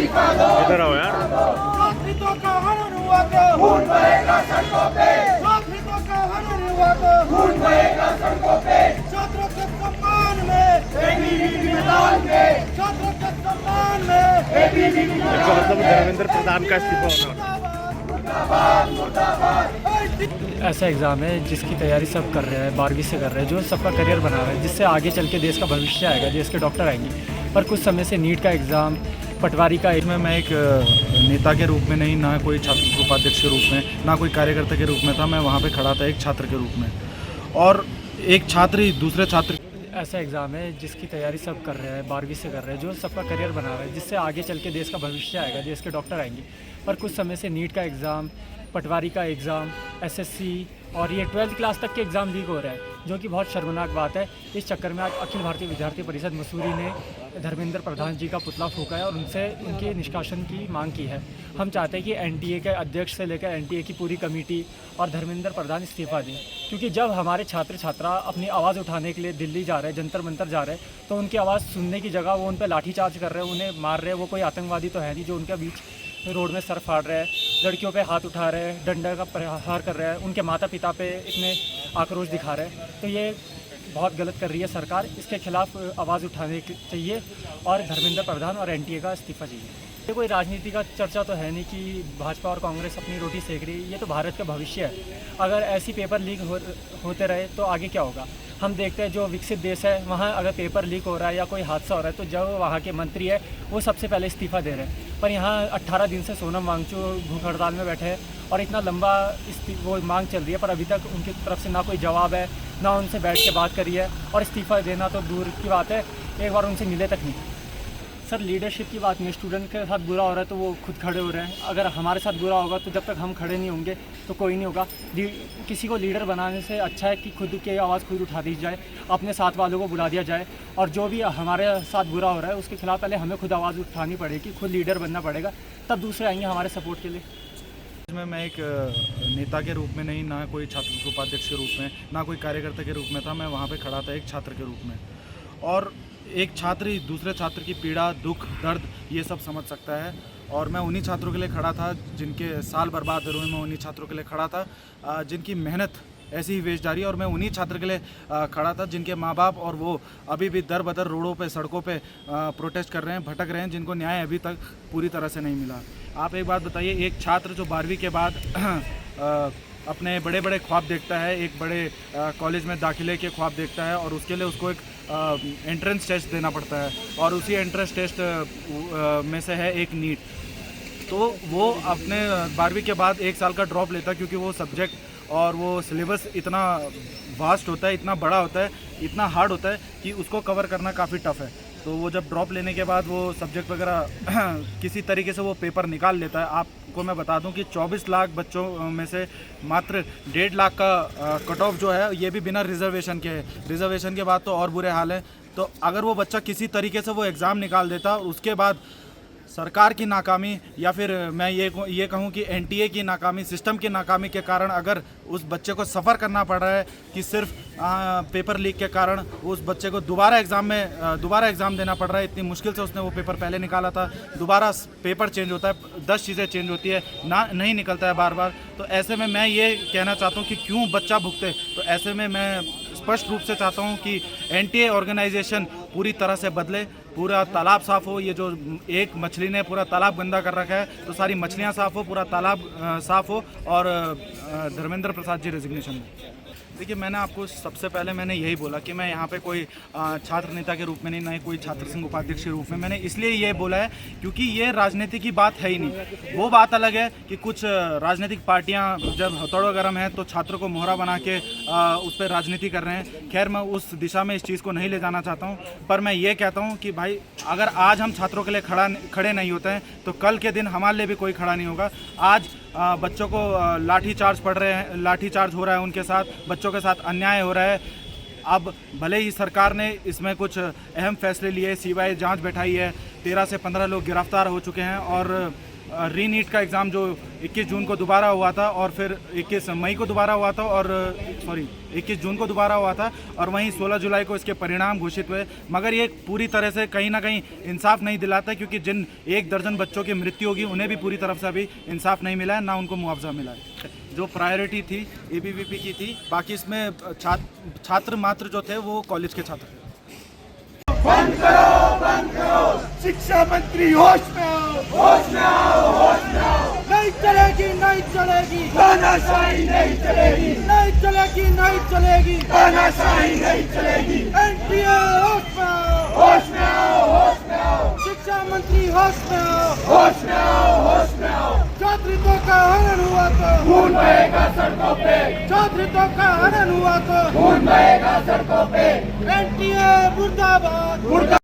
इधर आओ यार। शोषितों का हनन हुआ तो खून बहेगा सड़कों पे। शोषितों का हनन हुआ तो खून बहेगा सड़कों पे। छात्रों के सम्मान में एबीवीपी मैदान पे। छात्रों के सम्मान में एबीवीपी इसका मतलब धर्मेंद्र प्रधान का इस्तीफा होना। मुर्दाबाद मुर्दाबाद। ऐसा एग्ज़ाम है जिसकी तैयारी सब कर रहे हैं, 12वीं से कर रहे हैं, जो सबका करियर बना रहे हैं, जिससे आगे चल के देश का भविष्य आएगा, देश के डॉक्टर आएंगे। पर कुछ समय से नीट का एग्ज़ाम, पटवारी का इसमें मैं एक नेता के रूप में नहीं, ना कोई छात्र उपाध्यक्ष के रूप में, ना कोई कार्यकर्ता के रूप में था। मैं वहाँ पे खड़ा था एक छात्र के रूप में, और एक छात्र ही दूसरे छात्र। ऐसा एग्ज़ाम है जिसकी तैयारी सब कर रहे हैं, 12वीं से कर रहे हैं, जो सबका करियर बना रहे हैं, जिससे आगे चल के देश का भविष्य आएगा, देश के डॉक्टर आएंगे। पर कुछ समय से नीट का एग्ज़ाम, पटवारी का एग्ज़ाम, एसएससी और ये 12th क्लास तक के एग्ज़ाम लीक हो रहे हैं, जो कि बहुत शर्मनाक बात है। इस चक्कर में आज अखिल भारतीय विद्यार्थी परिषद मसूरी ने धर्मेंद्र प्रधान जी का पुतला फूंका है और उनसे उनके निष्कासन की मांग की है। हम चाहते हैं कि एनटीए के अध्यक्ष से लेकर एनटीए की पूरी कमेटी और धर्मेंद्र प्रधान इस्तीफा दें, क्योंकि जब हमारे छात्र छात्रा अपनी आवाज़ उठाने के लिए दिल्ली जा रहे हैं, जंतर मंतर जा रहे हैं, तो उनकी आवाज़ सुनने की जगह वो उन पर लाठीचार्ज कर रहे हैं, उन्हें मार रहे हैं। वो कोई आतंकवादी तो है नहीं जो उनके बीच रोड में सर फाड़ रहे हैं, लड़कियों पे हाथ उठा रहे हैं, डंडा का प्रहार कर रहे हैं, उनके माता पिता पे इतने आक्रोश दिखा रहे हैं। तो ये बहुत गलत कर रही है सरकार, इसके खिलाफ आवाज़ उठाने चाहिए और धर्मेंद्र प्रधान और एनटीए का इस्तीफा चाहिए। ये कोई राजनीति का चर्चा तो है नहीं कि भाजपा और कांग्रेस अपनी रोटी सेक रही है, ये तो भारत का भविष्य है। अगर ऐसी पेपर लीक होते रहे तो आगे क्या होगा? हम देखते हैं जो विकसित देश है वहाँ अगर पेपर लीक हो रहा है या कोई हादसा हो रहा है तो जो वहाँ के मंत्री है वो सबसे पहले इस्तीफा दे रहे हैं। पर यहाँ 18 दिन से सोनम वांगचुक भूख हड़ताल में बैठे हैं और इतना लंबा वो मांग चल रही है, पर अभी तक उनकी तरफ से ना कोई जवाब है, ना उनसे बैठ के बात करी है, और इस्तीफा देना तो दूर की बात है, एक बार उनसे मिले तक नहीं। सर लीडरशिप की बात नहीं, स्टूडेंट के साथ बुरा हो रहा है तो वो खुद खड़े हो रहे हैं। अगर हमारे साथ बुरा होगा तो जब तक हम खड़े नहीं होंगे तो कोई नहीं होगा। किसी को लीडर बनाने से अच्छा है कि खुद की आवाज़ खुद उठा दी जाए, अपने साथ वालों को बुला दिया जाए, और जो भी हमारे साथ बुरा हो रहा है उसके खिलाफ पहले हमें खुद आवाज़ उठानी पड़ेगी, खुद लीडर बनना पड़ेगा, तब दूसरे आएंगे हमारे सपोर्ट के लिए। इसमें मैं एक नेता के रूप में नहीं, ना कोई छात्र उपाध्यक्ष के रूप में, ना कोई कार्यकर्ता के रूप में था। मैं वहाँ पे खड़ा था एक छात्र के रूप में, और एक छात्र ही दूसरे छात्र की पीड़ा, दुख, दर्द ये सब समझ सकता है। और मैं उन्हीं छात्रों के लिए खड़ा था जिनके साल बर्बाद हुए, मैं उन्हीं छात्रों के लिए खड़ा था जिनकी मेहनत ऐसी ही वेस्ट जा रही है, और मैं उन्हीं छात्र के लिए खड़ा था जिनके माँ बाप और वो अभी भी दर बदर रोडों पे, सड़कों पे प्रोटेस्ट कर रहे हैं, भटक रहे हैं, जिनको न्याय अभी तक पूरी तरह से नहीं मिला। आप एक बात बताइए, एक छात्र जो 12वीं के बाद अपने बड़े बड़े ख्वाब देखता है, एक बड़े कॉलेज में दाखिले के ख्वाब देखता है, और उसके लिए उसको एक एंट्रेंस टेस्ट देना पड़ता है, और उसी एंट्रेंस टेस्ट में से है एक नीट। तो वो अपने 12वीं के बाद 1 साल का ड्रॉप लेता है, क्योंकि वो सब्जेक्ट और वो सिलेबस इतना वास्ट होता है, इतना बड़ा होता है, इतना हार्ड होता है कि उसको कवर करना काफ़ी टफ है। तो वो जब ड्रॉप लेने के बाद वो सब्जेक्ट वगैरह किसी तरीके से वो पेपर निकाल लेता है। आपको मैं बता दूं कि 24 लाख बच्चों में से मात्र 1.5 लाख का कट ऑफ जो है, ये भी बिना रिजर्वेशन के है। रिजर्वेशन के बाद तो और बुरे हाल हैं। तो अगर वो बच्चा किसी तरीके से वो एग्ज़ाम निकाल देता, उसके बाद सरकार की नाकामी, या फिर मैं ये कहूँ कि एनटीए की नाकामी, सिस्टम की नाकामी के कारण अगर उस बच्चे को सफ़र करना पड़ रहा है कि सिर्फ पेपर लीक के कारण उस बच्चे को दोबारा एग्ज़ाम देना पड़ रहा है, इतनी मुश्किल से उसने वो पेपर पहले निकाला था, दोबारा पेपर चेंज होता है, 10 चीज़ें चेंज होती है, नहीं निकलता है बार बार। तो ऐसे में मैं ये कहना चाहता हूँ कि क्यों बच्चा भुगते। तो ऐसे में मैं स्पष्ट रूप से चाहता हूँ कि एनटीए ऑर्गेनाइजेशन पूरी तरह से बदले, पूरा तालाब साफ़ हो। ये जो एक मछली ने पूरा तालाब गंदा कर रखा है, तो सारी मछलियाँ साफ़ हो, पूरा तालाब साफ़ हो, और धर्मेंद्र प्रसाद जी रेजिग्नेशन दें। देखिए, मैंने आपको सबसे पहले मैंने यही बोला कि मैं यहाँ पे कोई छात्र नेता के रूप में नहीं, ना ही कोई छात्र संघ उपाध्यक्ष के रूप में। मैंने इसलिए ये बोला है क्योंकि ये राजनीति की बात है ही नहीं। वो बात अलग है कि कुछ राजनीतिक पार्टियाँ जब हथौड़ा गर्म है तो छात्रों को मोहरा बना के उस पर राजनीति कर रहे हैं। खैर, मैं उस दिशा में इस चीज़ को नहीं ले जाना चाहता हूँ, पर मैं ये कहता हूँ कि भाई, अगर आज हम छात्रों के लिए खड़े नहीं होते हैं तो कल के दिन हमारे लिए भी कोई खड़ा नहीं होगा। आज बच्चों को लाठीचार्ज हो रहा है, उनके साथ बच्चों के साथ अन्याय हो रहा है। अब भले ही सरकार ने इसमें कुछ अहम फैसले लिए, सीबीआई जांच बैठाई है, 13 से 15 लोग गिरफ्तार हो चुके हैं, और रीनीट का एग्ज़ाम जो 21 जून को दोबारा हुआ था और फिर 21 मई को दोबारा हुआ था और 21 जून को दोबारा हुआ था और वहीं 16 जुलाई को इसके परिणाम घोषित हुए, मगर ये पूरी तरह से कहीं ना कहीं इंसाफ नहीं दिलाता, क्योंकि जिन 1 दर्जन बच्चों की मृत्यु होगी उन्हें भी पूरी तरफ से अभी इंसाफ नहीं मिला है, ना उनको मुआवजा मिला है। जो प्रायोरिटी थी ABVP की थी, बाकी इसमें छात्र मात्र जो थे वो कॉलेज के छात्र थे। बंद करो शिक्षा मंत्री होश में आओ, होश में आओ, होश में आओ। नहीं चलेगी, नहीं चलेगी तानाशाही, नहीं चलेगी, नहीं चलेगी, नहीं चलेगी तानाशाही, नहीं चलेगी। NTA होश में आओ, होश में आओ, होश में आओ। शिक्षा मंत्री होश में आओ, होश में आओ, होश में आओ। छात्रों का हनन हुआ तो खून बहेगा सड़कों पे, छात्रों का हनन हुआ तो खून बहेगा सड़कों पे। NTA मुर्दाबाद, मुर्दाबाद।